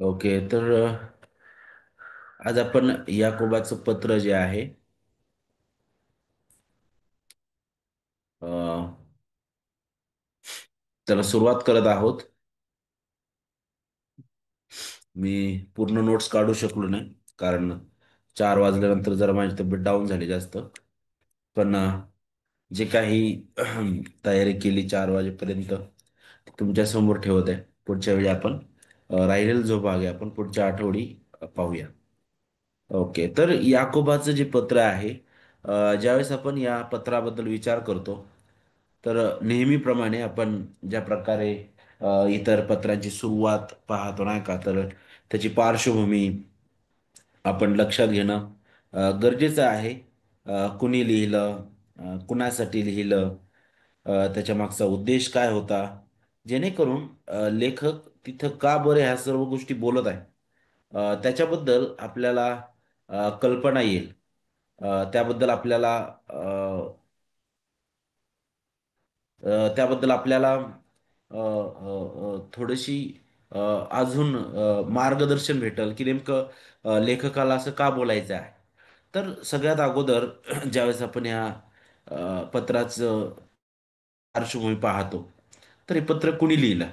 Okay. तर आज आपण याकोबाचं पत्र जे आहे अ, त्याला सुरुवात करत आहोत. मी पूर्ण नोट्स काढू शकलो नाही कारण 4 वाजल्यानंतर जरा माझी तब्येत डाऊन झाली जास्त. पण जे काही तयारी केली 4 वाजेपर्यंत ती तुमच्या समोर ठेवत आहे. पुढच्या वेळी आपण राहिलेला जो भाग आहे आपण पुढच्या आठवडी पाहूया. ओके. तर याकोबाचं जे पत्र आहे, ज्यावेळेस आपण या पत्राबद्दल विचार करतो, तर नेहमीप्रमाणे आपण ज्या प्रकारे इतर पत्रांची सुरुवात पाहतो नाही का, तर त्याची पार्श्वभूमी आपण लक्षात घेणं गरजेचं आहे. कुणी लिहिलं, कुणासाठी लिहिलं, त्याच्या मागचा उद्देश काय होता, जेणेकरून लेखक तिथं का बरं ह्या सर्व गोष्टी बोलत आहे, त्याच्याबद्दल आपल्याला कल्पना येईल. त्याबद्दल आपल्याला त्याबद्दल आपल्याला थोडीशी अ, अजून मार्गदर्शन भेटेल की नेमकं लेखकाला असं का बोलायचं आहे. तर सगळ्यात अगोदर ज्यावेळेस आपण या पत्राचं पार्श्वभूमी पाहतो, तर हे पत्र कुणी लिहिलं?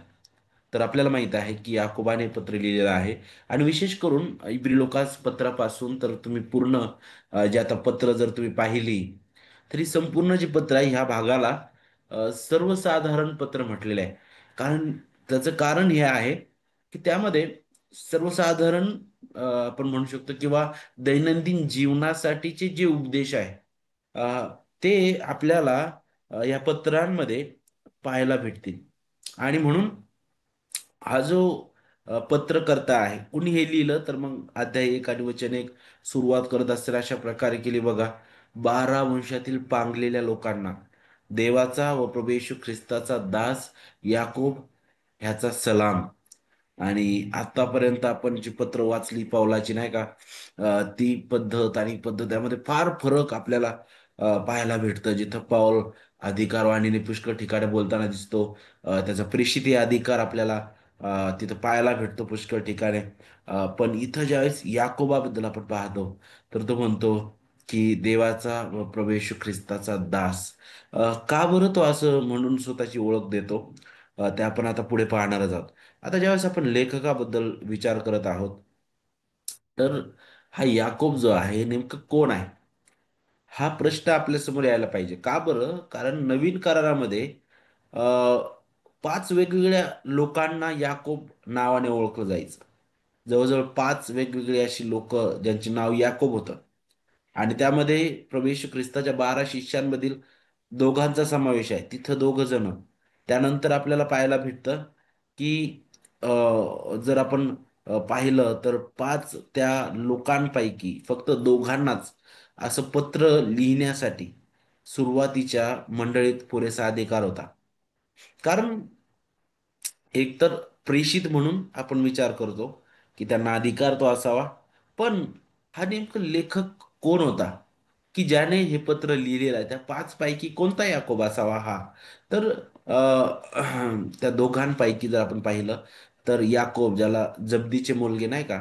तर आपल्याला माहित आहे की याकोबाने पत्र लिहिलेलं आहे. आणि विशेष करून इब्री लोकास पत्रापासून तर तुम्ही पूर्ण जे आता पत्र जर तुम्ही पाहिली, तरी संपूर्ण जे पत्र आहे ह्या भागाला सर्वसाधारण पत्र म्हटलेलं आहे. कारण त्याचं कारण हे आहे की त्यामध्ये सर्वसाधारण आपण म्हणू शकतो किंवा दैनंदिन जीवनासाठीचे जे उपदेश आहे, अ, ते आपल्याला या पत्रांमध्ये पाहायला भेटतील. आणि म्हणून हा जो पत्रकर्ता आहे, कुणी हे लिहिलं, तर मग अध्याय 1 आणि वचन 1 सुरुवात करत असताना अशा प्रकारे केली बघा. 12 वंशातील पांगलेल्या लोकांना देवाचा व प्रभू येशू ख्रिस्ताचा दास याकोब ह्याचा सलाम. आणि आतापर्यंत आपण जी पत्र वाचली पावलाची नाही का, ती पद्धत आणि पद्धत यामध्ये फार फरक आपल्याला पाहायला भेटतं. जिथं पाऊल अधिकारवाणीने पुष्कळ ठिकाणी बोलताना दिसतो, त्याचा प्रेषित अधिकार आपल्याला तिथं पाहायला भेटतो पुष्कळ ठिकाणी. पण इथं ज्यावेळेस याकोबाबद्दल आपण पाहतो, तर तो म्हणतो की देवाचा व प्रभू येशू ख्रिस्ताचा दास. का बरं तो असं म्हणून स्वतःची ओळख देतो, ते आपण आता पुढे पाहणारच आहोत. आता ज्यावेळेस आपण लेखकाबद्दल विचार करत आहोत, तर हा याकोब जो आहे नेमकं कोण आहे, हा प्रश्न आपल्यासमोर यायला पाहिजे. का बरं? कारण नवीन करारामध्ये अ, 5 वेगवेगळ्या लोकांना याकोब नावाने ओळखलं जायचं. जवळजवळ 5 वेगवेगळी अशी लोक ज्यांचे नाव याकोब होतं. आणि त्यामध्ये प्रभू येशू ख्रिस्ताच्या 12 शिष्यांमधील दोघांचा समावेश आहे. तिथं 2 जण. त्यानंतर आपल्याला पाहायला भेटतं की जर आपण पाहिलं तर 5 त्या लोकांपैकी फक्त दोघांनाच असं पत्र लिहिण्यासाठी सुरुवातीच्या मंडळीत पुरेसा अधिकार होता. कारण एकतर प्रेषित म्हणून आपण विचार करतो की त्यांना अधिकार तो असावा. पण हा नेमकं लेखक कोण होता की ज्याने हे पत्र लिहिलेलं आहे? त्या 5 पैकी कोणता याकोब असावा हा? तर त्या दोघांपैकी जर आपण पाहिलं, तर याकोब ज्याला जब्दीचे मुलगे नाही का,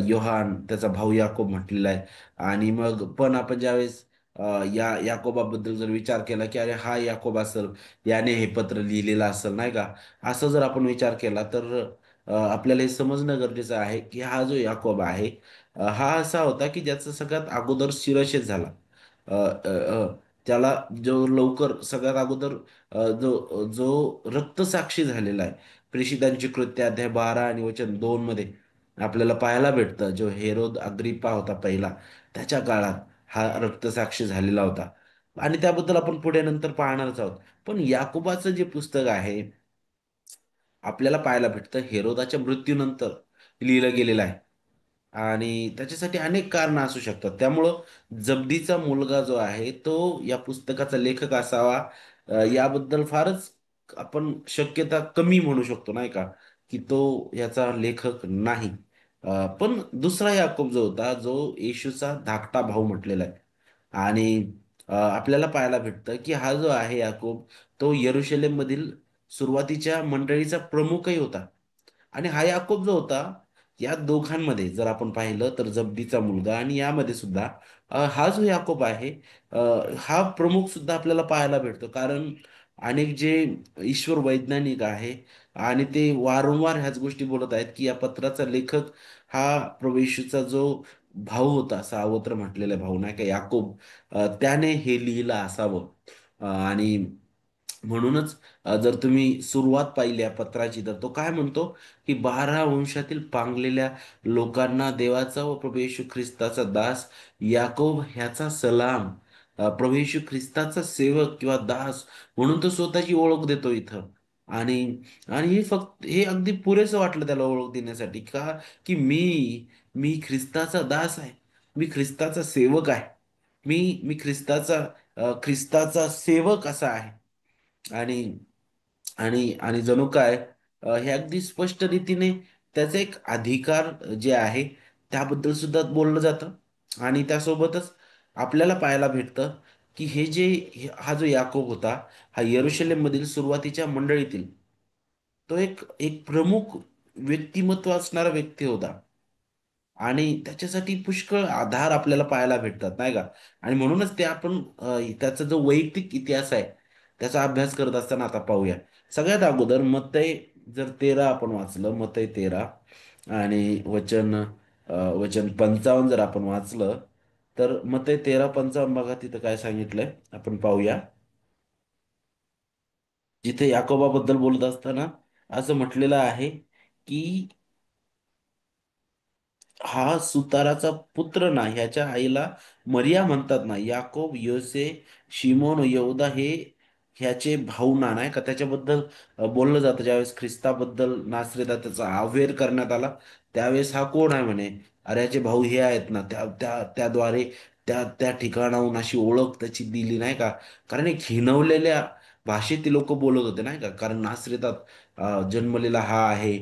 योहान त्याचा भाऊ याकोब म्हटलेला आहे. आणि मग पण आपण ज्यावेळेस या याकोबाबद्दल जर विचार केला की अरे हा याकोब असेल, याने हे पत्र लिहिलेलं असेल नाही का, असं जर आपण विचार केला, तर आपल्याला हे समजणं गरजेचं आहे की हा जो याकोब आहे, हा असा होता की ज्याचा सगळ्यात अगोदर शिरच्छेद झाला. अ, अ, अ, त्याला जो लवकर सगळ्यात अगोदर जो जो रक्तसाक्षी झालेला आहे. प्रेषितांची कृत्य अध्याय 12 आणि वचन 2 मध्ये आपल्याला पाहायला भेटतं. जो हेरोद अग्रिप्पा होता पहिला, त्याच्या काळात हा रक्तसाक्षी झालेला होता. आणि त्याबद्दल आपण पुढे नंतर पाहणारच आहोत. पण याकोबाचं जे पुस्तक आहे, आपल्याला पाहायला भेटतं हेरोदाच्या मृत्यूनंतर लिहिलं गेलेलं आहे. आणि त्याच्यासाठी अनेक कारणं असू शकतात. त्यामुळं जब्दीचा मुलगा जो आहे तो या पुस्तकाचा लेखक असावा, याबद्दल फारच आपण शक्यता कमी म्हणू शकतो नाही का, की तो याचा लेखक नाही. पण दुसरा याकूब जो होता, जो येशूचा धाकटा भाऊ म्हटलेला आहे. आणि आपल्याला पाहायला भेटतं की हा जो आहे याकूब, तो यरुशलेम मधील सुरुवातीच्या मंडळीचा प्रमुखही होता. आणि हा याकूब जो होता, या दोघांमध्ये जर आपण पाहिलं तर जब्दीचा मुलगा आणि यामध्ये सुद्धा हा जो याकोब आहे, अ, हा प्रमुख सुद्धा आपल्याला पाहायला भेटतो. कारण अनेक जे ईश्वर वैज्ञानिक आहे आणि ते वारंवार ह्याच गोष्टी बोलत आहेत की या पत्राचा लेखक हा प्रभू येशूचा जो भाऊ होता, सावत्र म्हटलेला भाऊ नाही का याकोब, त्याने हे लिहिलं असावं. आणि म्हणूनच जर तुम्ही सुरुवात पाहिली या पत्राची तर तो काय म्हणतो की 12 वंशातील पांगलेल्या लोकांना देवाचा व प्रभू येशू ख्रिस्ताचा दास याकोब ह्याचा सलाम. प्रभू येशू ख्रिस्ताचा सेवक किंवा दास म्हणून तो स्वतःची ओळख देतो इथं. आणि आणि हे फक्त हे अगदी पुरेसं वाटलं त्याला ओळख देण्यासाठी का, की मी ख्रिस्ताचा दास आहे, मी ख्रिस्ताचा सेवक आहे, मी ख्रिस्ताचा सेवक असा आहे. आणि आणि जणू काय हे अगदी स्पष्ट रीतीने त्याचे एक अधिकार जे आहे त्याबद्दल सुद्धा बोललं जातं. आणि त्यासोबतच आपल्याला पाहायला भेटतं की हा जो याकोब होता, हा यरुशलेममधील सुरुवातीच्या मंडळीतील तो एक एक प्रमुख व्यक्तिमत्व असणारा व्यक्ती होता. आणि त्याच्यासाठी पुष्कळ आधार आपल्याला पाहायला भेटतात नाही का. आणि म्हणूनच ते आपण त्याचा जो वैयक्तिक इतिहास आहे त्याचा अभ्यास करत असताना आता पाहूया. सगळ्यात अगोदर जर 13 आपण वाचलं, मत्तई 13 आणि वचन 55 जर आपण वाचलं, तर मत्तई 13:55 बघा तिथं काय सांगितलंय आपण पाहूया. जिथे याकोबाबद्दल बोलत असताना असं म्हटलेलं आहे की हा सुताराचा पुत्र ना, ह्याच्या आईला मरिया म्हणतात ना, याकोब, योसे, शिमोन, यहूदा हे ह्याचे भाऊ ना, नाही का. त्याच्याबद्दल बोललं जातं ज्यावेळेस ख्रिस्ताबद्दल नासरेता त्याचा अवेअर करण्यात आला, त्यावेळेस हा कोण आहे म्हणे. अरे याचे भाऊ हे आहेत ना, त्याद्वारे त्या त्या ठिकाणाहून अशी ओळख त्याची दिली नाही का. कारण एक हिणवलेल्या भाषेत ती लोक बोलत होते नाही का, कारण नासरेतात जन्मलेला हा आहे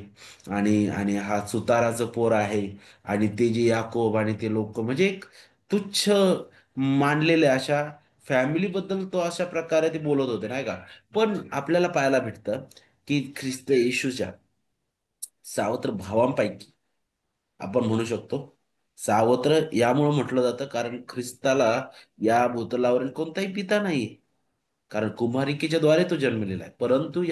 आणि आणि हा सुताराचं पोर आहे. आणि ते जे याकोब आणि ते लोक म्हणजे एक तुच्छ मानलेल्या अशा फॅमिलीबद्दल तो अशा प्रकारे ते बोलत होते नाही का. पण आपल्याला पाहायला भेटतं की ख्रिस्त येशूच्या सावत्र भावांपैकी आपण म्हणू शकतो. सावत्र यामुळं म्हटलं जातं कारण ख्रिस्ताला या भूतलावरील कोणताही पिता नाहीये. कारण कुमारिकेच्या द्वारे तो जन्मलेला आहे. परंतु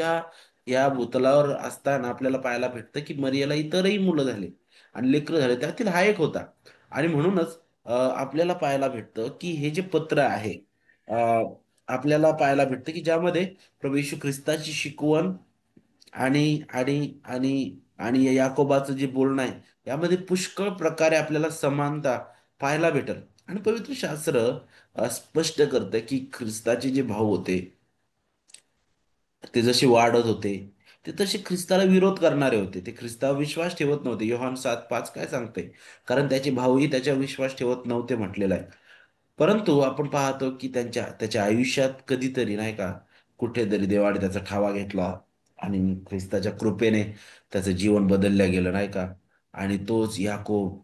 या भूतलावर असताना आपल्याला पाहायला भेटतं की मरियाला इतरही मुलं झाले आणि लेकरं झाले, त्यातील हा एक होता. आणि म्हणूनच आपल्याला पाहायला भेटतं की हे जे पत्र आहे, अ, आपल्याला पाहायला भेटतं की ज्यामध्ये प्रभू येशू ख्रिस्ताची शिकवण आणि आणि आणि आणि या याकोबाचं जे बोलणं आहे यामध्ये पुष्कळ प्रकारे आपल्याला समानता पाहायला भेटेल. आणि पवित्र शास्त्र स्पष्ट करतं की ख्रिस्ताचे जे भाऊ होते ते जसे वाढत होते ते तसे ख्रिस्ताला विरोध करणारे होते. ते ख्रिस्तावर विश्वास ठेवत नव्हते. योहान 7:5 काय सांगते, कारण त्याचे भाऊही त्याच्यावर विश्वास ठेवत नव्हते म्हटलेलं आहे. परंतु आपण पाहतो की त्याच्या आयुष्यात कधीतरी नाही का कुठेतरी देवाने त्याचा ठावा घेतला आणि ख्रिस्ताच्या कृपेने त्याचं जीवन बदललं गेलं नाही का. आणि तोच याकोब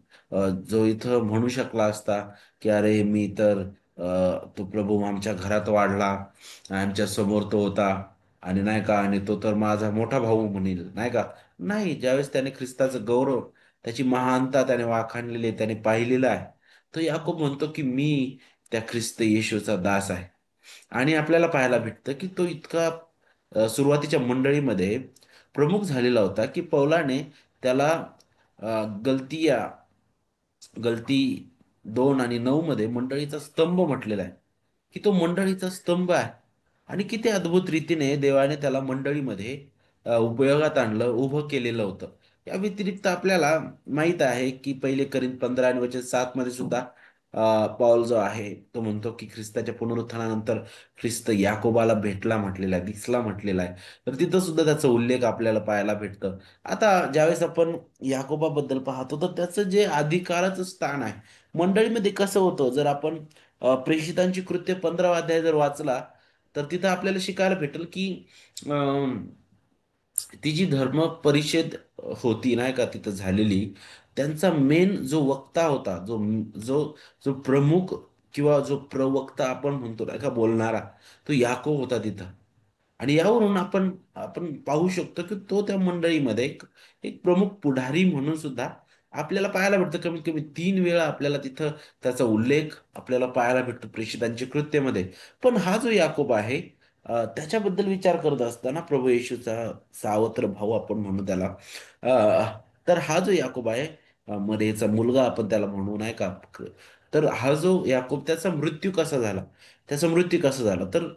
जो इथं म्हणू शकला असता की अरे मी तर तो प्रभू आमच्या घरात वाढला, आमच्या समोर तो होता आणि नाही का, आणि तो तर माझा मोठा भाऊ म्हणेल नाही का. नाही, ज्यावेळेस त्याने ख्रिस्ताचं गौरव, त्याची महानता त्याने वाखाणलेली त्याने पाहिलेलं आहे, तो याकूब म्हणतो की मी त्या ख्रिस्त येशूचा दास आहे. आणि आपल्याला पाहायला भेटतं की तो इतका सुरुवातीच्या मंडळीमध्ये प्रमुख झालेला होता की पौलाने त्याला गलतिया गलती 2 आणि 9 मध्ये मंडळीचा स्तंभ म्हटलेला आहे, की तो मंडळीचा स्तंभ आहे. आणि किती अद्भुत रीतीने देवाने त्याला मंडळीमध्ये उपयोगात आणलं, उभं केलेलं होतं. या व्यतिरिक्त आपल्याला माहित आहे की पहिले करीन 15 आणि वचन 7 मध्ये सुद्धा पौल जो आहे तो म्हणतो की ख्रिस्ताच्या पुनरुत्थानानंतर ख्रिस्त याकोबाला भेटला म्हटलेला आहे, दिसला म्हटलेला आहे. तर तिथं सुद्धा त्याचा उल्लेख आपल्याला पाहायला भेटतं. आता ज्यावेळेस आपण याकोबाबद्दल पाहतो तर त्याचं जे अधिकाराचं स्थान आहे मंडळीमध्ये कसं होतं, जर आपण प्रेषितांची कृत्य 15 अध्याय जर वाचला तर तिथं आपल्याला शिकायला भेटेल की अं, ती जी धर्म परिषद होती नाही का तिथं झालेली, त्यांचा मेन जो वक्ता होता, जो जो प्रमुख किंवा जो प्रवक्ता आपण म्हणतो नाही का बोलणारा, तो याकोब होता तिथं. आणि यावरून आपण आपण पाहू शकतो की तो त्या मंडळीमध्ये एक एक प्रमुख पुढारी म्हणून सुद्धा आपल्याला पाहायला भेटतं कमीत कमी 3 वेळा आपल्याला तिथं त्याचा उल्लेख आपल्याला पाहायला भेटतो प्रेषितांच्या कृत्यमध्ये. पण हा जो याकोब आहे त्याच्याबद्दल विचार करत असताना प्रभू येशूचा सावत्र भाऊ आपण म्हणू त्याला. तर हा जो याकोब आहे मरेचा मुलगा आपण त्याला म्हणू नाही का. तर हा जो याकोब त्याचा मृत्यू कसा झाला? त्याचा मृत्यू कसा झाला? तर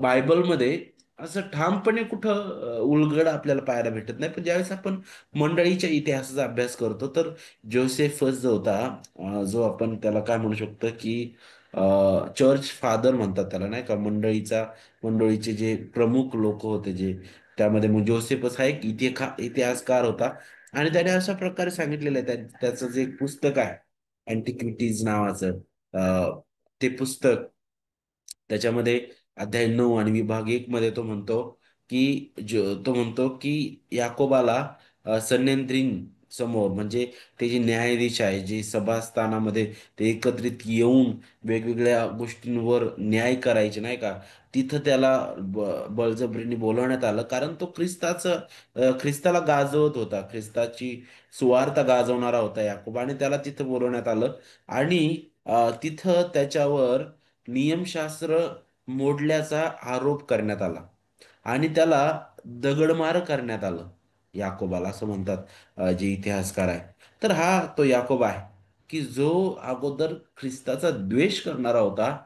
बायबलमध्ये असं ठामपणे कुठं उलगडा आपल्याला पाहायला भेटत नाही. पण ज्यावेळेस आपण मंडळीच्या इतिहासाचा अभ्यास करतो तर जोसेफस जो होता जो आपण त्याला काय म्हणू शकतो की चर्च फादर म्हणतात त्याला नाही का. मंडळीचे जे प्रमुख लोक होते जे त्यामध्ये मग जोसेफस हा एक इतिहासकार होता. आणि त्याने अशा प्रकारे सांगितलेलं आहे त्याचं जे एक पुस्तक आहे अँटिक्विटीज नावाचं ते पुस्तक त्याच्यामध्ये अध्याय 9 आणि विभाग 1 मध्ये तो म्हणतो तो म्हणतो की याकोबाला सन्हेद्रिन समोर म्हणजे ते जे न्यायाधीश आहे जे सभास्थानामध्ये ते एकत्रित येऊन वेगवेगळ्या गोष्टींवर न्याय करायचे नाही का. तिथं त्याला बळजबरीने बोलवण्यात आलं कारण तो ख्रिस्ताला गाजवत होता. ख्रिस्ताची सुवार्ता गाजवणारा होता याकोब आणि त्याला तिथं बोलवण्यात आलं. आणि तिथं त्याच्यावर नियमशास्त्र मोडल्याचा आरोप करण्यात आला आणि त्याला दगडमार करण्यात आलं. याकोबाला असं म्हणतात जे इतिहासकार आहे. तर हा तो याकोब आहे की जो अगोदर ख्रिस्ताचा द्वेष करणारा होता.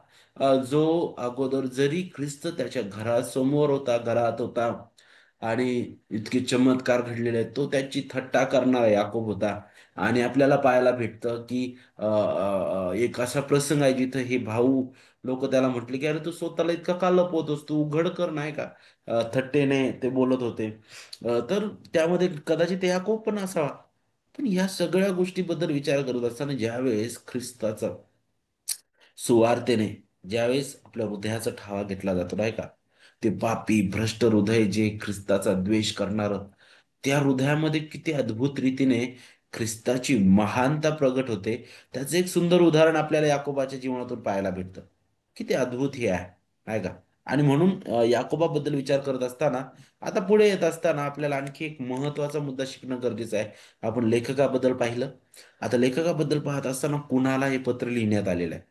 जो अगोदर जरी ख्रिस्त त्याच्या घरासमोर होता घरात होता आणि इतके चमत्कार घडलेले आहेत तो त्याची थट्टा करणारा याकोब होता. आणि आपल्याला पाहायला भेटतं की एक असा प्रसंग आहे जिथं हे भाऊ लोक त्याला म्हटले की अरे तू स्वतःला इतका का लपवतोस तू उघड कर नाही का. थट्टेने ते बोलत होते. तर त्यामध्ये कदाचित याकोब पण असावा. पण या सगळ्या गोष्टीबद्दल विचार करत असताना ज्यावेळेस ख्रिस्ताचा सुवार्तेने ज्यावेळेस आपल्या हृदयाचा ठावा घेतला जातो नाही का. ते पापी भ्रष्ट हृदय जे ख्रिस्ताचा द्वेष करणार त्या हृदयामध्ये किती अद्भुत रीतीने ख्रिस्ताची महानता प्रगट होते. त्याचं एक सुंदर उदाहरण आपल्याला याकोबाच्या जीवनातून पाहायला भेटतं. किती अद्भुत हे आहे नाही का. आणि म्हणून याकोबाबद्दल विचार करत असताना आता पुढे येत असताना आपल्याला आणखी एक महत्वाचा मुद्दा शिकणं गरजेचं आहे. आपण लेखकाबद्दल पाहिलं. आता लेखकाबद्दल पाहत असताना कुणाला हे पत्र लिहिण्यात आलेलं आहे.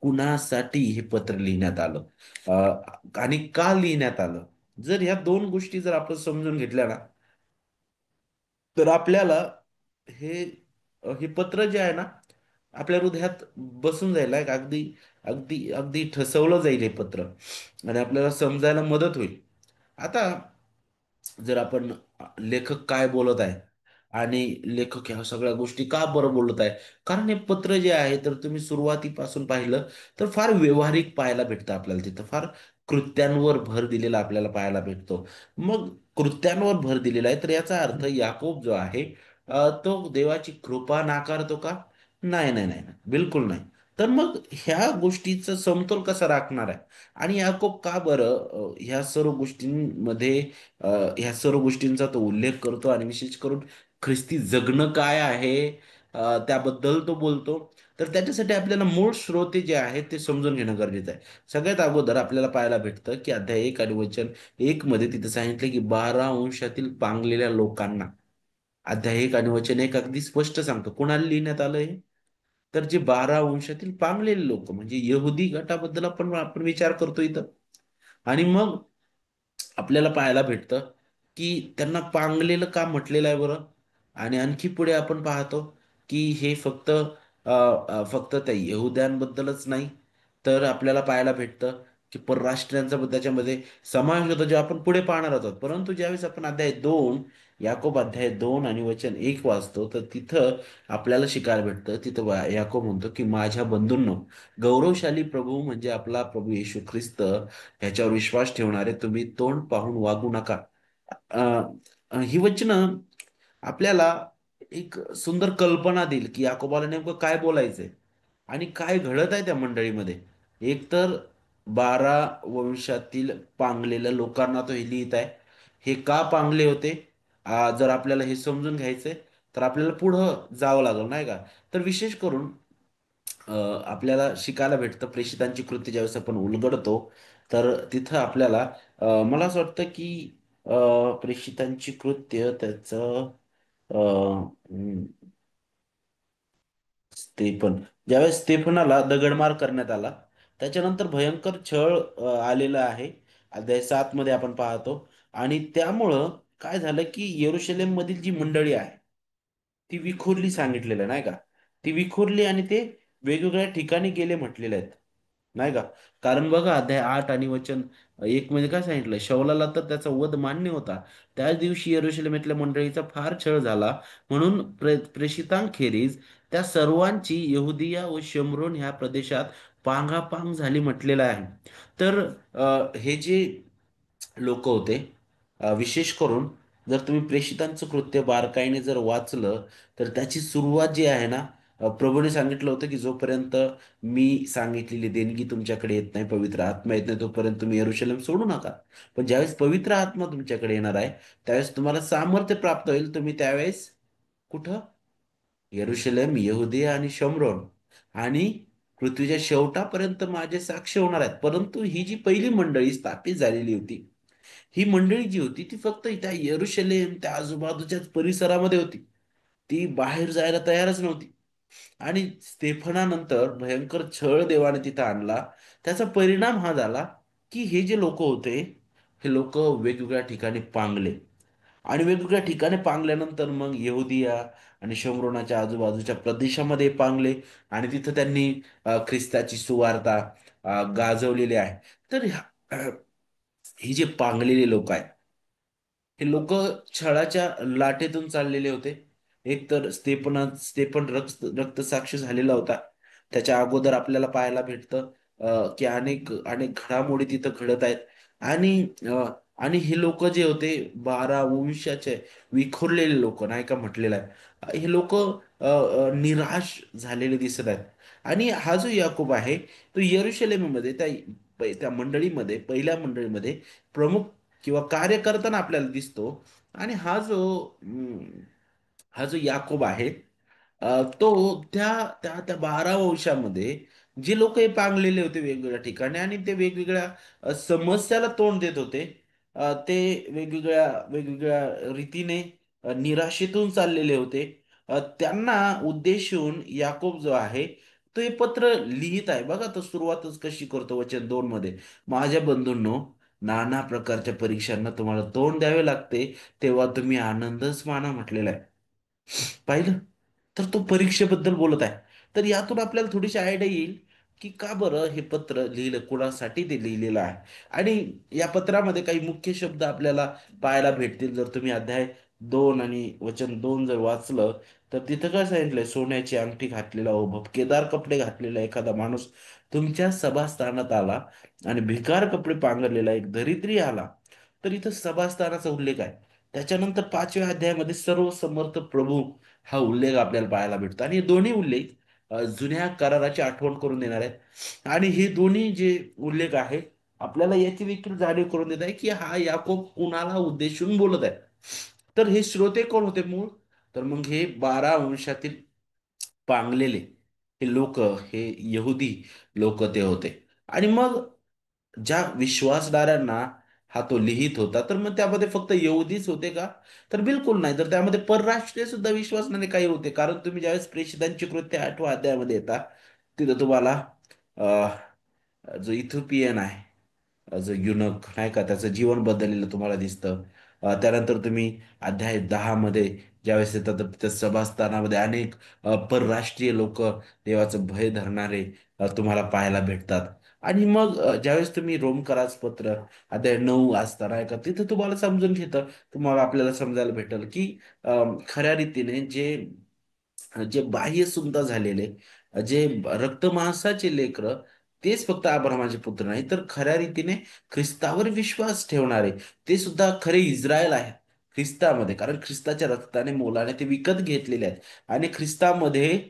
कुणासाठी हे पत्र लिहिण्यात आलं आणि का लिहिण्यात आलं. जर ह्या दोन गोष्टी जर आपण समजून घेतल्या ना तर आपल्याला हे हे पत्र जे आहे ना आपल्या हृदयात बसून जाईल एक अगदी अगदी अगदी ठसवलं जाईल हे पत्र आणि आपल्याला समजायला मदत होईल. आता जर आपण लेखक काय बोलत आहे आणि लेखक ह्या सगळ्या गोष्टी का बरं बोलत आहे. कारण हे पत्र जे आहे तर तुम्ही सुरुवातीपासून पाहिलं तर फार व्यावहारिक पाहायला भेटतं आपल्याला तिथं फार कृत्यांवर भर दिलेला आपल्याला पाहायला भेटतो. मग कृत्यांवर भर दिलेला आहे तर याचा अर्थ याकोब जो आहे तो देवाची कृपा नाकारतो का? नाही नाही नाही नाही. बिलकुल नाही. तर मग ह्या गोष्टीचा समतोल कसा राखणार आहे. आणि याकोब का बरं ह्या सर्व गोष्टींमध्ये अ, ह्या सर्व गोष्टींचा तो उल्लेख करतो आणि विशेष करून ख्रिस्ती जगणं काय आहे त्याबद्दल तो बोलतो. तर त्याच्यासाठी आपल्याला मूळ श्रोते जे आहेत ते समजून घेणं गरजेचं आहे. सगळ्यात अगोदर आपल्याला पाहायला भेटतं की अध्याय 1 आणि वचन 1 मध्ये तिथे सांगितलं की 12 अंशातील पांगलेल्या लोकांना. अध्याय 1 आणि वचन 1 अगदी स्पष्ट सांगतो कोणाला लिहिण्यात आलं हे. तर जे 12 अंशातील पांगलेले लोक म्हणजे यहुदी गटाबद्दल आपण विचार करतो इथं. आणि मग आपल्याला पाहायला भेटतं की त्यांना पांगलेलं का म्हटलेलं आहे बरं. आणि आणखी पुढे आपण पाहतो की हे फक्त त्या यहुद्यांबद्दलच नाही तर आपल्याला पाहायला भेटतं की परराष्ट्रीयांचा पण त्याच्यामध्ये समावेश होतो जे आपण पुढे पाहणार आहोत. परंतु ज्यावेळेस आपण याकोब अध्याय 2 आणि वचन 1 वाचतो तर तिथं आपल्याला शिकायला भेटतं तिथं याकोब म्हणतो की माझ्या बंधूंनो गौरवशाली प्रभू म्हणजे आपला प्रभू येशू ख्रिस्त ह्याच्यावर विश्वास ठेवणारे तुम्ही तोंड पाहून वागू नका. अ, ही वचनं आपल्याला एक सुंदर कल्पना देईल की याकोबाला नेमकं काय बोलायचंय आणि काय घडत आहे त्या मंडळीमध्ये. एकतर 12 वंशातील पांगलेल्या लोकांना तो हे लिहित आहे. हे का पांगले होते जर आपल्याला हे समजून घ्यायचंय तर आपल्याला पुढं जावं लागेल नाही का. तर विशेष करून अ, आपल्याला शिकायला भेटतं प्रेषितांची कृती ज्यावेळेस आपण उलगडतो तर तिथं आपल्याला मला असं वाटतं की प्रेषितांची कृत्य त्याचं ते पण ज्यावेळेस स्तेफनाला दगडमार करण्यात आला, त्याच्यानंतर भयंकर छळ आलेला आहे. अध्याय 7 मध्ये आपण पाहतो. आणि त्यामुळं काय झालं, की यरूशलेम मधील जी मंडळी आहे, ती विखुरली सांगितलेलं नाही का? ती विखुरली आणि ते वेगवेगळ्या ठिकाणी गेले म्हटलेले आहेत. नाही का? कारण बघा अध्याय 8 आणि वचन 1 मध्ये काय सांगितलं? शौलाला तर त्याचा वध मान्य होता. त्याच दिवशी यरूशलेमेतल्या मंडळीचा फार छळ झाला, म्हणून प्रेषितांखेरीज त्या सर्वांची यहुदिया व शमरोन ह्या प्रदेशात पांगापांग झाली म्हटलेलं आहे. तर हे जे लोक होते, विशेष करून जर तुम्ही प्रेषितांचं कृत्य बारकाईने जर वाचलं, तर त्याची सुरुवात जी आहे ना, प्रभूने सांगितलं होतं की जोपर्यंत मी सांगितलेली देणगी तुमच्याकडे येत नाही, पवित्र आत्मा येत नाही, तोपर्यंत तुम्ही यरूशलेम सोडू नका. पण ज्यावेळेस पवित्र आत्मा तुमच्याकडे येणार आहे, त्यावेळेस तुम्हाला सामर्थ्य प्राप्त होईल. तुम्ही त्यावेळेस कुठं? यरूशलेम, यहुदिया आणि शमरोन आणि पृथ्वीच्या शेवटापर्यंत माझे साक्ष होणार आहेत. परंतु ही जी पहिली मंडळी स्थापित झालेली होती, ही मंडळी जी होती ती फक्त त्या यरूशलेम त्या आजूबाजूच्याच परिसरामध्ये होती. ती बाहेर जायला तयारच नव्हती. आणि स्तेफनानंतर भयंकर छळ देवाने तिथं आणला. त्याचा परिणाम हा झाला, की हे जे लोक होते, हे लोक वेगवेगळ्या ठिकाणी पांगले. आणि वेगवेगळ्या ठिकाणी पांगल्यानंतर मग यहुदिया आणि शमरोनाच्या आजूबाजूच्या प्रदेशामध्ये पांगले. आणि तिथं त्यांनी ख्रिस्ताची सुवार्ता गाजवलेली आहे. तर ही जे पांगलेले लोक आहेत, हे लोक छळाच्या लाटेतून चाललेले होते. एक तर स्तेफन रक्तसाक्षी झालेला होता. त्याच्या अगोदर आपल्याला पाहायला भेटतं की अनेक अनेक घडामोडी तिथं घडत आहेत. आणि अ, आणि हे लोक जे होते 12 वंशाचे विखुरलेले लोक नाही का म्हटलेलं आहे. हे लोक निराश झालेले दिसत आहेत. आणि हा जो याकूब आहे, तो यरूशलेममध्ये त्या मंडळीमध्ये, पहिल्या मंडळीमध्ये प्रमुख किंवा कार्य करताना आपल्याला दिसतो. आणि हा जो याकोब आहे, तो त्या 12 वंशामध्ये जे लोक हे पांगलेले होते वेगवेगळ्या ठिकाणी आणि ते वेगवेगळ्या समस्याला तोंड देत होते, ते वेगवेगळ्या वेगवेगळ्या रीतीने निराशेतून चाललेले होते. त्यांना उद्देशून याकोब जो आहे, तो हे पत्र लिहित आहे. बघा तो सुरुवातच कशी करतो वचन 2 मध्ये. माझ्या बंधूंनो, नाना प्रकारच्या परीक्षांना तुम्हाला तोंड द्यावे लागते, तेव्हा तुम्ही आनंदच माना म्हटलेला आहे. पाहिलं? तर तो परीक्षेबद्दल बोलत आहे. तर यातून आपल्याला थोडीशी आयडिया येईल, की का बरं हे पत्र लिहिलं, कुणासाठी ते लिहिलेलं आहे. आणि या पत्रामध्ये काही मुख्य शब्द आपल्याला पाहायला भेटतील. जर तुम्ही अध्याय 2 आणि वचन 2 जर वाचलं, तर तिथं काय सांगितलंय? सोन्याची अंगठी घातलेला व भपकेदार कपडे घातलेला एखादा माणूस तुमच्या सभास्थानात आला आणि भिकार कपडे पांघरलेला एक दरिद्री आला. तर इथं सभास्थानाचा उल्लेख आहे. त्याच्यानंतर 5व्या अध्यायामध्ये सर्व समर्थ प्रभू हा उल्लेख आपल्याला पाहायला भेटतो. आणि हे दोन्ही उल्लेख जुन्या कराराची आठवण करून देणार आहेत. आणि हे दोन्ही जे उल्लेख आहे, आपल्याला याची देखील जाणीव करून देत आहे की हा याकोब कुणाला उद्देशून बोलत आहे. तर हे श्रोते कोण होते मूळ? तर मग हे 12 वंशातील पांगलेले हे लोक, हे यहुदी लोक ते होते. आणि मग ज्या विश्वासणाऱ्यांना हा तो लिहित होता, तर मग त्यामध्ये फक्त यहुदीच होते का? तर बिलकुल नाही. तर त्यामध्ये परराष्ट्रीय सुद्धा विश्वासणारे काही होते. कारण तुम्ही ज्यावेळेस प्रेषितांची कृत्य 8व्या अध्यायामध्ये येता, तिथं तुम्हाला जो इथिओपियन आहे, जो युनक नाही का, त्याचं जीवन बदललेलं तुम्हाला दिसतं. त्यानंतर तुम्ही अध्याय 10 मध्ये ज्यावेळेस येतात, तर तिथं सभास्थानामध्ये अनेक परराष्ट्रीय लोक, देवाचं भय धरणारे तुम्हाला पाहायला भेटतात. आणि मग ज्यावेळेस तुम्ही रोमकराच पत्र अध्याय 9 वाचता नाही का, तिथं तुम्हाला समजून घेतं, तुम्हाला आपल्याला समजायला भेटेल की खऱ्या रीतीने जे जे बाह्य सुद्धा झालेले, जे रक्तमांसाचे लेकरं, तेच फक्त अब्रामाचे पुत्र नाही, तर खऱ्या रीतीने ख्रिस्तावर विश्वास ठेवणारे ते सुद्धा खरे इस्रायल आहेत ख्रिस्तामध्ये. कारण ख्रिस्ताच्या रक्ताने मोलाने ते विकत घेतलेले आहेत. आणि ख्रिस्तामध्ये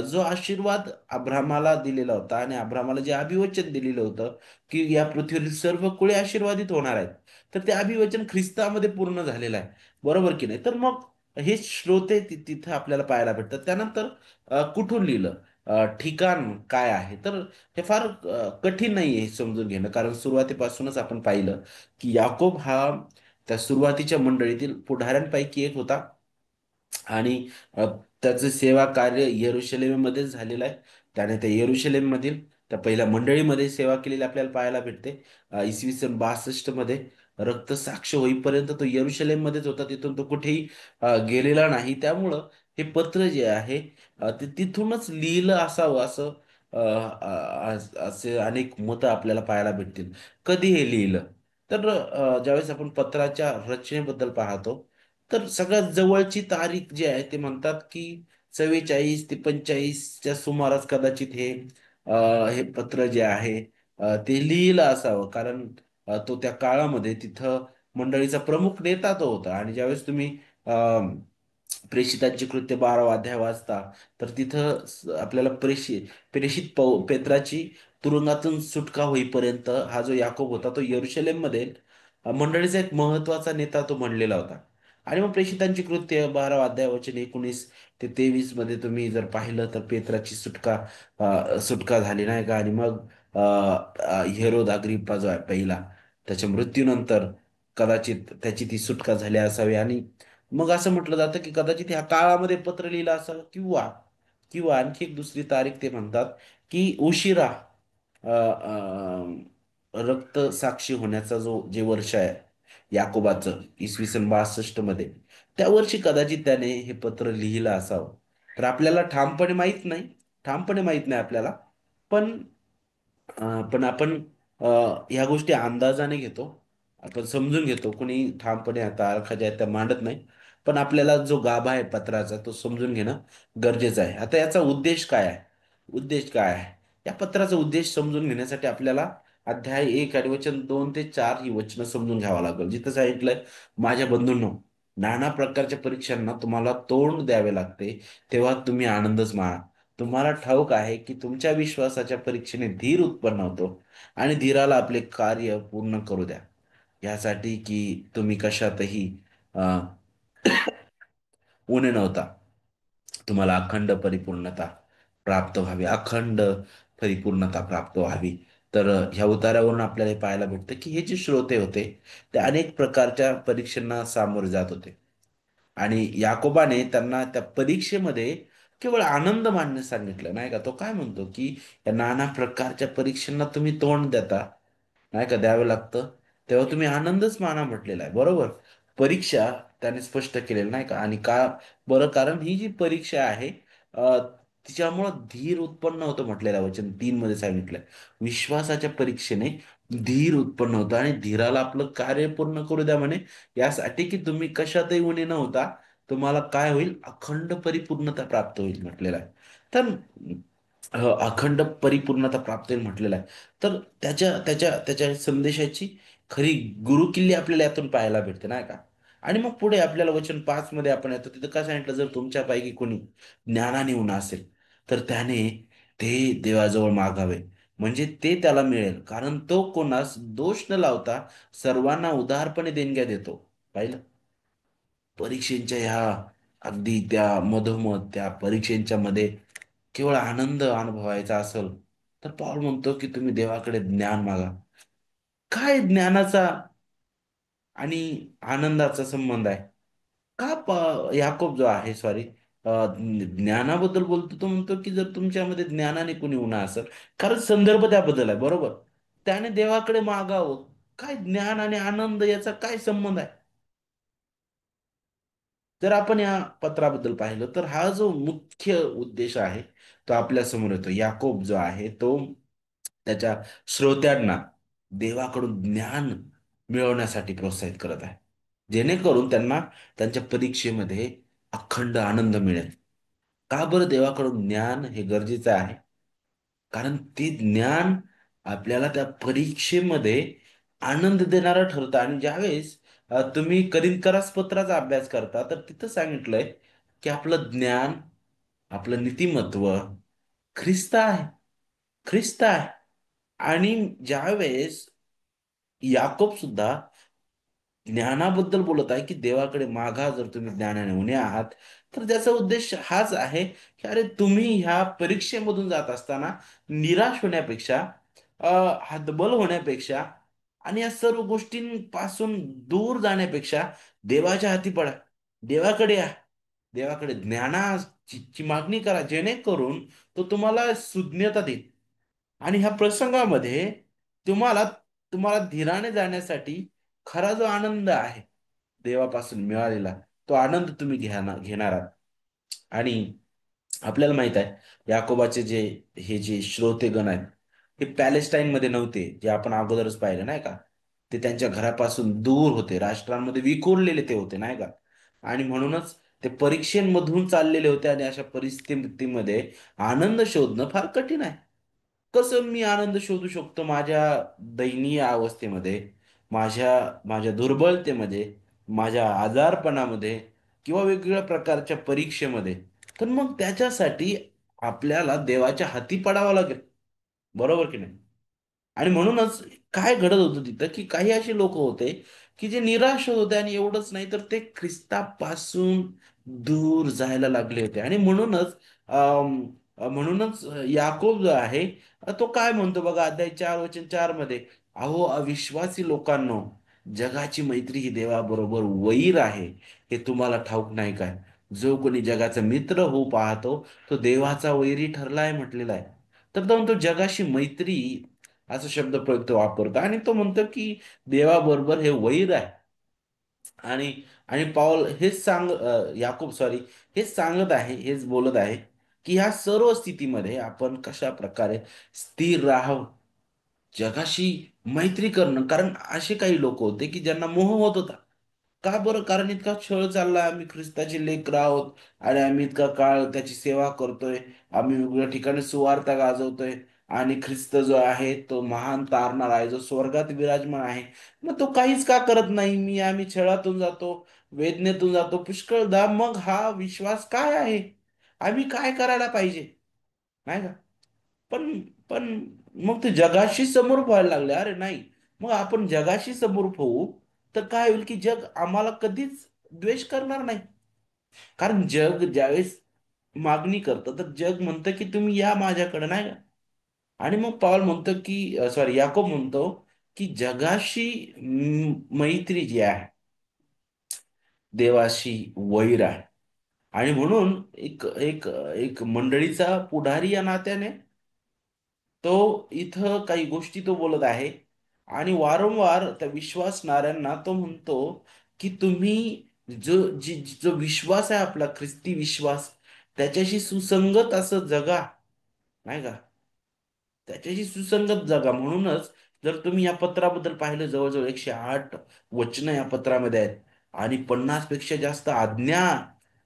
जो आशीर्वाद अब्रामाला दिलेला होता आणि अब्रामाला जे अभिवचन दिलेलं होतं की या पृथ्वीवरील सर्व कुळे आशीर्वादित होणार आहेत, तर ते अभिवचन ख्रिस्तामध्ये पूर्ण झालेलं आहे. बरोबर की नाही? तर मग हे श्रोते तिथं आपल्याला पाहायला भेटतात. त्यानंतर कुठून लिहिलं, ठिकाण काय आहे, तर हे फार कठीण नाही आहे हे समजून घेणं. कारण सुरुवातीपासूनच आपण पाहिलं की याकोब हा त्या सुरुवातीच्या मंडळीतील पुढाऱ्यांपैकी एक होता. आणि त्याचं सेवा कार्य येरुशलेममध्येच झालेलं आहे. त्याने त्या येरुशलेममधील त्या पहिल्या मंडळीमध्ये सेवा केलेली आपल्याला पाहायला भेटते. इसवी सन 62 मध्ये रक्तसाक्ष होईपर्यंत तो येरुशलेममध्येच होता. तिथून तो कुठेही गेलेला नाही. त्यामुळं हे पत्र जे आहे ते तिथूनच लिहिलं असावं असं असे अनेक मतं आपल्याला पाहायला भेटतील. कधी हे लिहिलं? तर ज्यावेळेस आपण पत्राच्या रचनेबद्दल पाहतो, तर सगळ्यात जवळची तारीख जी आहे ते म्हणतात की 44 ते 45च्या सुमारास कदाचित अ, हे पत्र जे आहे ते लिहिलं असावं. कारण तो त्या काळामध्ये तिथं मंडळीचा प्रमुख नेता तो होता. आणि ज्यावेळेस तुम्ही अ, प्रेषितांची कृत्य 12वा अध्याय वाचता, तर तिथं आपल्याला प्रेषित पेत्राची तुरुंगातून सुटका होईपर्यंत हा जो याकोब होता तो यरुशलेममध्ये मंडळीचा एक महत्वाचा नेता तो म्हणलेला होता. आणि मग प्रेषितांची कृत्य 12वा अध्याय वचन 19 ते 23 मध्ये तुम्ही जर पाहिलं तर पेत्राची सुटका झाली नाही का. आणि मग हेरोद अग्रिप्पा जो आहे पहिला, त्याच्या मृत्यूनंतर कदाचित त्याची ती सुटका झाली असावी. आणि मग असं म्हटलं जातं की कदाचित ह्या काळामध्ये पत्र लिहिलं असावं, किंवा किंवा आणखी एक दुसरी तारीख ते म्हणतात की उशिरा रक्त साक्षी होण्याचा जे वर्ष आहे याकोबाचं, इसवी सन 62 मध्ये, त्या वर्षी कदाचित त्याने हे पत्र लिहिलं असावं. तर आपल्याला ठामपणे माहीत नाही आपल्याला. पण पण आपण अ, ह्या गोष्टी अंदाजाने घेतो. आपण समजून घेतो. कोणी ठामपणे आता तारखा ज्या आहेत त्या मांडत नाही. पण आपल्याला जो गाभा आहे पत्राचा तो समजून घेणं गरजेचं आहे. आता याचा उद्देश काय आहे? उद्देश काय आहे? या पत्राचा उद्देश समजून घेण्यासाठी आपल्याला अध्याय 1 आणि वचन 2 ते 4 ही वचनं समजून घ्यावं लागेल. जिथं सांगितलंय, माझ्या बंधूंनो, नाना प्रकारच्या परीक्षांना तुम्हाला तोंड द्यावे लागते, तेव्हा तुम्ही आनंदच माना. तुम्हाला ठाऊक आहे की तुमच्या विश्वासाच्या परीक्षेने धीर उत्पन्न होतो, आणि धीराला आपले कार्य पूर्ण करू द्या, यासाठी की तुम्ही कशातही अ, उणे नव्हता. तुम्हाला अखंड परिपूर्णता प्राप्त व्हावी. तर ह्या उतारावरून आपल्याला हे पाहायला भेटतं की हे जे श्रोते होते ते अनेक प्रकारच्या परीक्षांना सामोरे जात होते. आणि याकोबाने त्यांना त्या परीक्षेमध्ये केवळ आनंद मानण्यास सांगितलं नाही का. तो काय म्हणतो की या नाना प्रकारच्या परीक्षांना तुम्ही तोंड देता, नाही का, द्यावं लागतं, तेव्हा तुम्ही आनंदच माना म्हटलेला आहे. बरोबर. परीक्षा त्याने स्पष्ट केलेलं नाही का. आणि का बरं? कारण ही जी परीक्षा आहे तिच्यामुळं धीर उत्पन्न होतं म्हटलेलं आहे. वचन 3 मध्ये सांगितलंय, विश्वासाच्या परीक्षेने धीर उत्पन्न होतं, आणि धीराला आपलं कार्य पूर्ण करू द्या म्हणे, यासाठी की तुम्ही कशातही उणे न होता तुम्हाला काय होईल? अखंड परिपूर्णता प्राप्त होईल म्हटलेलं आहे. तर अखंड परिपूर्णता प्राप्त होईल म्हटलेलं आहे. तर त्याच्या संदेशाची खरी गुरुकिल्ली आपल्याला यातून पाहायला भेटते नाही का. आणि मग पुढे आपल्याला वचन 5 मध्ये आपण येतो, तिथं काय सांगितलं, जर तुमच्यापैकी कोणी ज्ञानाने उणा असेल तर त्याने ते देवाजवळ मागावे, म्हणजे ते त्याला मिळेल. कारण तो कोणास दोष न लावता सर्वांना उदारपणे देणग्या देतो. पाहिलं? परीक्षेच्या ह्या अगदी त्या मधोमध त्या परीक्षेच्या मध्ये केवळ आनंद अनुभवायचा असेल, तर पाऊल म्हणतो की तुम्ही देवाकडे ज्ञान मागा. काय ज्ञानाचा आणि आनंदाचा संबंध आहे? याकोब जो आहे, सॉरी, ज्ञानाबद्दल बोलतो. तो म्हणतो की जर तुमच्यामध्ये ज्ञानाने कुणी उणा असेल, कारण संदर्भ त्याबद्दल आहे. बरोबर. त्याने देवाकडे मागावं. काय ज्ञान आणि आनंद याचा काय संबंध आहे? जर आपण या पत्राबद्दल पाहिलं तर हा जो मुख्य उद्देश आहे तो आपल्या समोर येतो. याकोब जो आहे तो त्याच्या श्रोत्यांना देवाकडून ज्ञान मिळवण्यासाठी प्रोत्साहित करत आहे, जेणेकरून त्यांना त्यांच्या परीक्षेमध्ये अखंड आनंद मिळेल. का बरं देवाकडून ज्ञान हे गरजेचं आहे? कारण ते ज्ञान आपल्याला त्या परीक्षेमध्ये आनंद देणारं ठरतं. आणि ज्यावेळेस तुम्ही करिंदकरास पत्राचा अभ्यास करता, तर तिथं सांगितलंय की आपलं ज्ञान, आपलं नीतिमत्व ख्रिस्त आहे. ख्रिस्त आहे. आणि ज्यावेळेस याकोब सुद्धा ज्ञानाबद्दल बोलत आहे की देवाकडे मागा जर तुम्ही ज्ञानाने उणे आहात, तर त्याचा उद्देश हाच आहे की अरे तुम्ही ह्या परीक्षेमधून जात असताना निराश होण्यापेक्षा, हतबल होण्यापेक्षा, आणि या सर्व गोष्टींपासून दूर जाण्यापेक्षा देवाच्या हाती पडा, देवाकडे या. देवाकडे ज्ञानाची ची मागणी करा, जेणेकरून तो तुम्हाला सुज्ञता देईल. आणि ह्या प्रसंगामध्ये तुम्हाला तुम्हाला धीराने जाण्यासाठी खरा जो आनंद आहे देवापासून मिळालेला, तो आनंद तुम्ही घेणार आहात. आणि आपल्याला माहित आहे, याकोबाचे हे जे श्रोतेगण आहेत, हे पॅलेस्टाईनमध्ये नव्हते, जे आपण अगोदरच पाहिलं नाही का. ते त्यांच्या घरापासून दूर होते, राष्ट्रांमध्ये विखुरलेले ते होते नाही का. आणि म्हणूनच ते परीक्षेमधून चाललेले होते, आणि अशा परिस्थितीमध्ये आनंद शोधणं फार कठीण आहे. कसं मी आनंद शोधू शकतो माझ्या दयनीय अवस्थेमध्ये, माझ्या माझ्या दुर्बलतेमध्ये, माझ्या आजारपणामध्ये, किंवा वेगवेगळ्या प्रकारच्या परीक्षेमध्ये. तर मग त्याच्यासाठी आपल्याला देवाच्या हाती पडावं लागेल, बरोबर की नाही. आणि म्हणूनच काय घडत होतं तिथं, की काही असे लोक होते की जे निराश होत होते, आणि एवढंच नाही तर ते ख्रिस्तापासून दूर जायला लागले होते. आणि म्हणूनच याकोब जो आहे, तो काय म्हणतो बघा, अध्याय 4 वचन 4 मध्ये, अहो अविश्वासी लोकांनो, जगाची मैत्री ही देवाबरोबर वैर आहे, हे तुम्हाला ठाऊक नाही काय. जो कोणी जगाचा मित्र होऊ पाहतो, तो देवाचा वैरी ठरलाय म्हटलेला आहे. तर तो म्हणतो जगाशी मैत्री, असा शब्द प्रयोग तो वापरतो, आणि तो म्हणतो की देवाबरोबर हे वैर आहे. आणि आणि पाऊल हेच याकूब सॉरी, हेच सांगत आहे, हेच बोलत आहे, की ह्या सर्व स्थितीमध्ये आपण कशा प्रकारे स्थिर राहावं, जगाशी मैत्री करणं. कारण असे काही लोक होते की ज्यांना मोह होत होता. का बरं? कारण इतका छळ चाललाय, आम्ही ख्रिस्ताचे लेकर आहोत, आणि आम्ही इतका काळ त्याची सेवा करतोय, आम्ही वेगवेगळ्या ठिकाणी सुवार्ता गाजवतोय, आणि ख्रिस्त जो आहे तो महान तारणार आहे, जो स्वर्गात विराजमान आहे. मग तो काहीच का करत नाही? आम्ही छळातून जातो, वेदनेतून जातो पुष्कळदा, मग हा विश्वास काय आहे? आम्ही काय करायला पाहिजे, नाही का. पण पण मग ते जगाशी समोर व्हायला लागले. अरे नाही, मग आपण जगाशी समोर होऊ, तर काय होईल की जग आम्हाला कधीच द्वेष करणार नाही. कारण जग ज्यावेळेस मागणी करतं, तर जग म्हणतं की तुम्ही या माझ्याकडे, नाही का. आणि मग पाऊल म्हणतो की सॉरी, याकोब म्हणतो की जगाशी मैत्री जी आहे, देवाशी वैर आहे. आणि म्हणून एक एक एक मंडळीचा पुढारी या नात्याने तो इथं काही गोष्टी तो बोलत आहे. आणि वारंवार त्या विश्वासणाऱ्यांना तो म्हणतो की तुम्ही जो विश्वास आहे आपला, ख्रिस्ती विश्वास, त्याच्याशी सुसंगत असं जगा, नाही का. त्याच्याशी सुसंगत जगा. म्हणूनच जर तुम्ही या पत्राबद्दल पाहिलं, जवळजवळ 108 वचनं या पत्रामध्ये आहेत, आणि 50 पेक्षा जास्त आज्ञा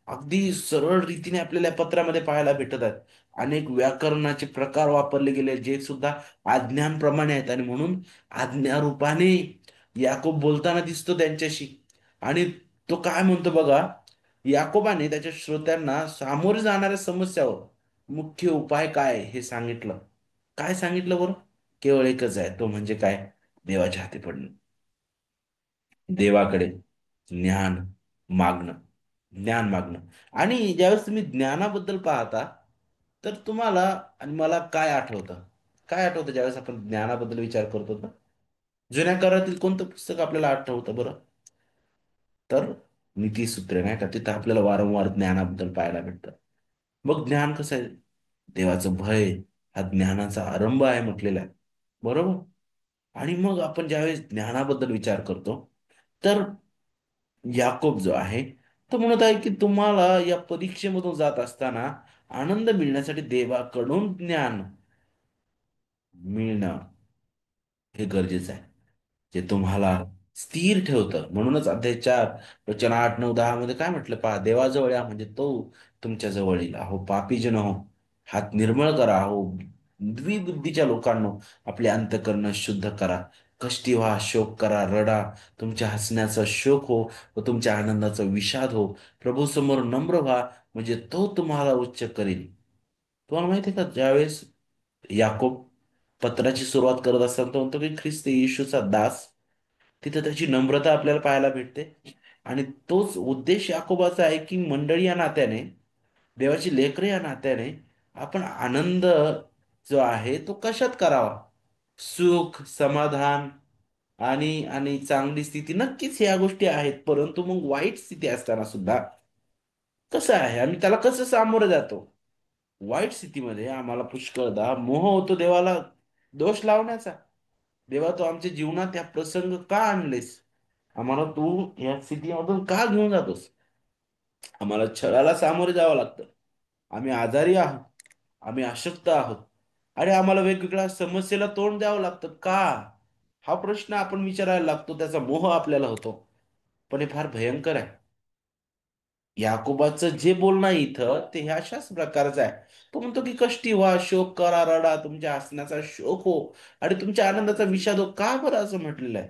अगदी सरळ रीतीने आपल्याला या पत्रामध्ये पाहायला भेटत आहेत. अनेक व्याकरणाचे प्रकार वापरले गेले, जे सुद्धा आज्ञांप्रमाणे आहेत. आणि म्हणून आज्ञारूपाने याकोब बोलताना दिसतो त्यांच्याशी. आणि तो काय म्हणतो बघा, याकोबाने त्याच्या श्रोत्यांना सामोरे जाणाऱ्या समस्यावर मुख्य उपाय काय हे सांगितलं. काय सांगितलं बरं? केवळ एकच आहे, तो म्हणजे काय? देवाच्या हाती पडणं, देवाकडे ज्ञान मागणं, ज्ञान मागणं. आणि ज्यावेळेस तुम्ही ज्ञानाबद्दल पाहता, तर तुम्हाला आणि मला काय आठवतं? काय आठवतं ज्यावेळेस आपण ज्ञानाबद्दल विचार करतो तर? जुन्या काळातील कोणतं पुस्तक आपल्याला आठवतं बरं? तर नीतीसूत्रे, नाही का. तिथं आपल्याला वारंवार ज्ञानाबद्दल पाहायला भेटतं. मग ज्ञान कसं आहे? देवाचं भय हा ज्ञानाचा आरंभ आहे म्हटलेला आहे, बरोबर. आणि मग आपण ज्यावेळेस ज्ञानाबद्दल विचार करतो, तर याकोब जो आहे, तो म्हणत आहे की तुम्हाला या परीक्षेमधून जात असताना आनंद मिळण्यासाठी देवाकडून ज्ञान मिळणं हे गरजेचं आहे, जे तुम्हाला स्थिर ठेवतं. म्हणूनच अध्याय 4 वचन 8 9 10 मध्ये काय म्हटलं पहा, देवाजवळ या म्हणजे तो तुमच्या जवळ येईल. अहो पापीजन हो, हात निर्मळ करा. अहो द्विबुद्धीच्या लोकांनो, आपले अंतःकरण शुद्ध करा. कष्टी व्हा, शोक करा, रडा. तुमच्या हसण्याचा शोक हो, व तुमच्या आनंदाचा विषाद हो. प्रभू समोर नम्र व्हा, म्हणजे तो तुम्हाला उच्च करेल. तुम्हाला माहिती आहे का, ज्यावेळेस याकोब पत्राची सुरुवात करत असताना तो म्हणतो की ख्रिस्त येशूचा दास, तिथं त्याची नम्रता आपल्याला पाहायला भेटते. आणि तोच उद्देश याकोबाचा आहे की मंडळी या नात्याने, देवाची लेकरे या नात्याने, आपण आनंद जो आहे तो कशात करावा. सुख, समाधान, आणि आणि चांगली स्थिती, नक्कीच ह्या गोष्टी आहेत. परंतु मग वाईट स्थिती असताना सुद्धा कसं आहे, आम्ही त्याला कसं सामोरं जातो? वाईट स्थितीमध्ये आम्हाला पुष्कळदा मोह होतो देवाला दोष लावण्याचा. देवा, तू आमच्या जीवनात ह्या प्रसंग का आणलेस? आम्हाला तू या स्थितीमधून का घेऊन जातोस? आम्हाला छळाला सामोरे जावं लागतं. आम्ही आजारी आहोत. आम्ही अशक्त आहोत. आणि आम्हाला वेगवेगळ्या समस्येला तोंड द्यावं लागतं का? हा प्रश्न आपण विचारायला लागतो. त्याचा मोह आपल्याला होतो. पण हे फार भयंकर आहे. याकोबाचं जे बोलणं आहे इथं ते ह्या अशाच प्रकारचं आहे. तो म्हणतो की कष्टी व्हा, शोक करा, रडा, तुमच्या हसण्याचा शोक हो आणि तुमच्या आनंदाचा विषाद हो. का बरं असं म्हटलेलं आहे?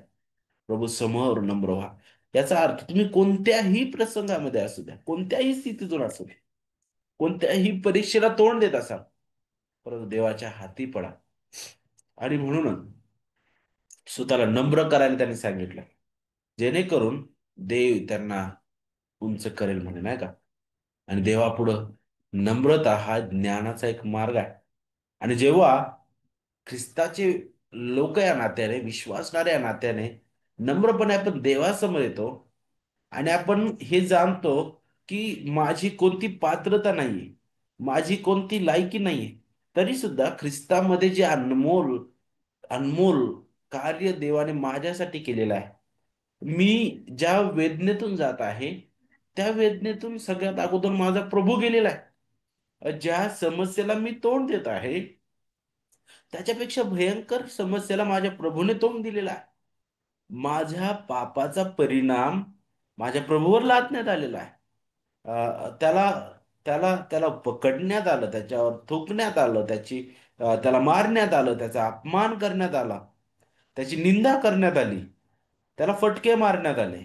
प्रभू समोर नम्र व्हा. याचा अर्थ तुम्ही कोणत्याही प्रसंगामध्ये असू द्या, कोणत्याही स्थितीतून असू द्या, कोणत्याही परीक्षेला तोंड देत असाल, परंतु देवाच्या हाती पडा. आणि म्हणूनच स्वतःला नम्र करायला त्यांनी सांगितलं, जेणेकरून देव त्यांना उंच करेल म्हणे, नाही का? आणि देवापुढं नम्रता हा ज्ञानाचा एक मार्ग आहे. आणि जेव्हा ख्रिस्ताचे लोक या नात्याने, विश्वासणाऱ्या या नात्याने नम्रपणे आपण देवासमोर येतो आणि आपण हे जाणतो की माझी कोणती पात्रता नाहीये, माझी कोणती लायकी नाहीये, तरी सुद्धा ख्रिस्तामध्ये जे अनमोल अनमोल कार्य देवाने माझ्यासाठी केलेलं आहे, मी ज्या वेदनेतून जात आहे, त्या वेदनेतून सगळ्यात अगोदर माझा प्रभू गेलेला आहे. ज्या समस्येला मी तोंड देत आहे, त्याच्यापेक्षा भयंकर समस्येला माझ्या प्रभूने तोंड दिलेला आहे. माझ्या पापाचा परिणाम माझ्या प्रभूवर लादण्यात आलेला आहे. त्याला त्याला त्याला पकडण्यात आलं, त्याच्यावर थुंकण्यात आलं, त्याला मारण्यात आलं, त्याचा अपमान करण्यात आला, त्याची निंदा करण्यात आली, त्याला फटके मारण्यात आले.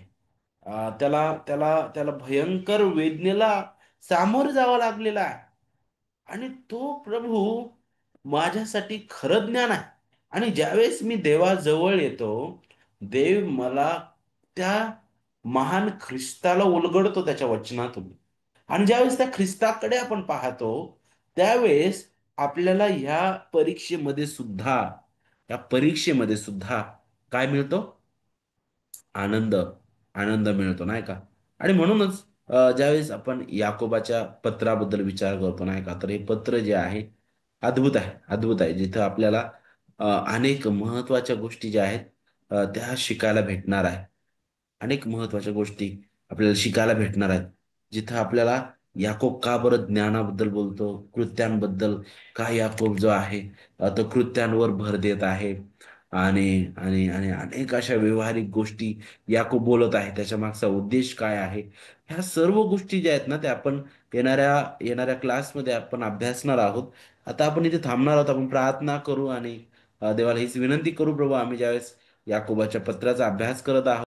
त्याला त्याला त्याला भयंकर वेदनेला सामोरं जावं लागलेलं आहे. आणि तो प्रभू माझ्यासाठी खरं ज्ञान आहे. आणि ज्यावेळेस मी देवाजवळ येतो, देव मला त्या महान ख्रिस्ताला उलगडतो त्याच्या वचनातून. आणि ज्यावेळेस त्या ख्रिस्ताकडे आपण पाहतो, त्यावेळेस आपल्याला या परीक्षेमध्ये सुद्धा काय मिळतो? आनंद, आनंद मिळतो, नाही का? आणि म्हणूनच ज्यावेळेस आपण याकोबाच्या पत्राबद्दल विचार करतो, नाही का, तर हे पत्र जे आहे अद्भुत आहे, अद्भुत आहे. जिथं आपल्याला अनेक महत्त्वाच्या गोष्टी ज्या आहेत त्या शिकायला भेटणार आहे. अनेक महत्त्वाच्या गोष्टी आपल्याला शिकायला भेटणार आहेत. जिथं आपल्याला याकोब का बरं ज्ञानाबद्दल बोलतो, कृत्यांबद्दल का याकोब जो आहे तो कृत्यांवर भर देत आहे. आणि आणि आणि अनेक अशा व्यावहारिक गोष्टी याकोब बोलत आहे. त्याच्या मागचा उद्देश काय आहे? ह्या सर्व गोष्टी ज्या आहेत ना, त्या आपण येणाऱ्या येणाऱ्या क्लासमध्ये आपण अभ्यासणार आहोत. आता आपण इथे थांबणार आहोत. आपण प्रार्थना करू आणि देवाला हीच विनंती करू, प्रभू, आम्ही ज्यावेळेस याकोबाच्या पत्राचा अभ्यास करत आहोत,